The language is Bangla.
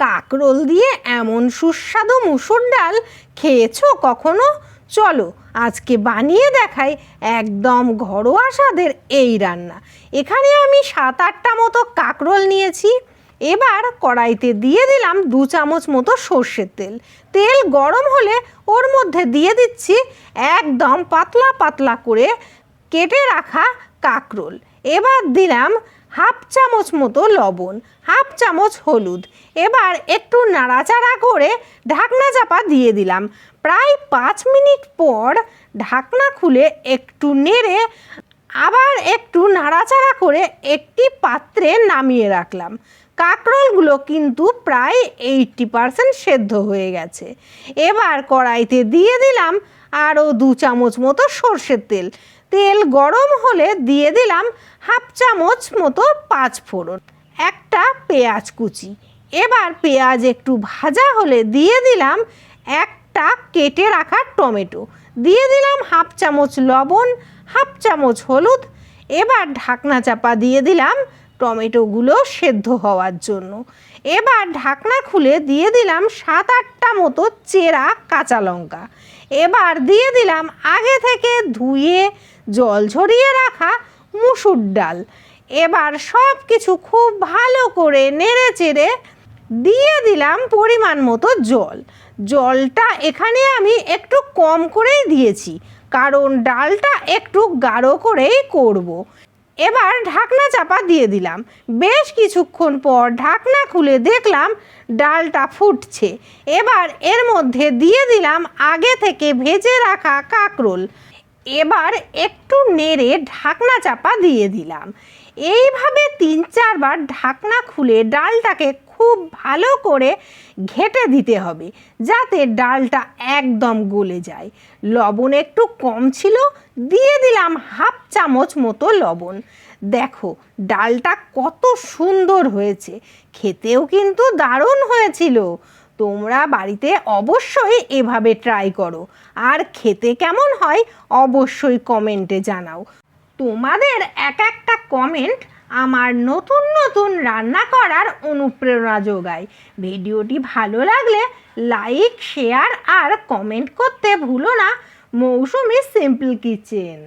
কাঁকরোল দিয়ে এমন সুস্বাদু মুসুর ডাল খেয়েছো কখনো? চলো আজকে বানিয়ে দেখাই একদম ঘরোয়া স্বাদের এই রান্না। এখানে আমি 7-8টা মতো কাঁকরোল নিয়েছি। এবার কড়াইতে দিয়ে দিলাম 2 চামচ মতো সর্ষের তেল। তেল গরম হলে ওর মধ্যে দিয়ে দিচ্ছি একদম পাতলা পাতলা করে কেটে রাখা কাঁকরোল। এবার দিলাম 1/2 চামচ মতো লবণ, 1/2 চামচ হলুদ। এবার একটু নাড়াচাড়া করে ঢাকনা চাপা দিয়ে দিলাম। প্রায় 5 মিনিট পর ঢাকনা খুলে একটু নেড়ে আবার একটু নাড়াচাড়া করে একটি পাত্রে নামিয়ে রাখলাম। কাঁকরোলগুলো কিন্তু প্রায় 80% সেদ্ধ হয়ে গেছে। এবার কড়াইতে দিয়ে দিলাম আরও 2 চামচ মতো সর্ষের তেল। তেল গরম হলে দিয়ে দিলাম 1/2 চামচ মতো 5 ফোড়ন, একটা পেঁয়াজ কুচি। এবার পেঁয়াজ একটু ভাজা হলে দিয়ে দিলাম একটা কেটে রাখা টমেটো, দিয়ে দিলাম 1/2 চামচ লবণ, 1/2 চামচ হলুদ। এবার ঢাকনা চাপা দিয়ে দিলাম টমেটোগুলো সেদ্ধ হওয়ার জন্য। এবার ঢাকনা খুলে দিয়ে দিলাম 7-8টা মতো চেরা কাঁচা লঙ্কা। এবার দিয়ে দিলাম আগে থেকে ধুয়ে জল ঝরিয়ে রাখা মুসুর ডাল। এবার সব কিছু খুব ভালো করে নেড়ে চেড়ে দিয়ে দিলাম পরিমাণ মতো জল। জলটা এখানে আমি একটু কম করেই দিয়েছি, কারণ ডালটা একটু গাঢ় করেই করব। এবার ঢাকনা চাপা দিয়ে দিলাম। বেশ কিছুক্ষণ পর ঢাকনা খুলে দেখলাম ডালটা ফুটছে। এবার এর মধ্যে দিয়ে দিলাম আগে থেকে ভেজে রাখা কাঁকরোল। এবার একটু নেড়ে ঢাকনা চাপা দিয়ে দিলাম। এইভাবে 3-4 বার ঢাকনা খুলে ডালটাকে খুব ভালো করে ঘেঁটে দিতে হবে, যাতে ডালটা একদম গলে যায়। লবণ একটু কম ছিল, দিয়ে দিলাম 1/2 চামচ মতো লবণ। দেখো ডালটা কত সুন্দর হয়েছে, খেতেও কিন্তু দারুণ হয়েছিল। তোমরা বাড়িতে অবশ্যই এভাবে ট্রাই করো, আর খেতে কেমন হয় অবশ্যই কমেন্টে জানাও। তোমাদের একটা কমেন্ট আমার নতুন নতুন রান্না করার অনুপ্রেরণা যোগায়। ভিডিওটি ভালো লাগলে লাইক, শেয়ার আর কমেন্ট করতে ভুলো না। মৌসুমি সিম্পল কিচেন।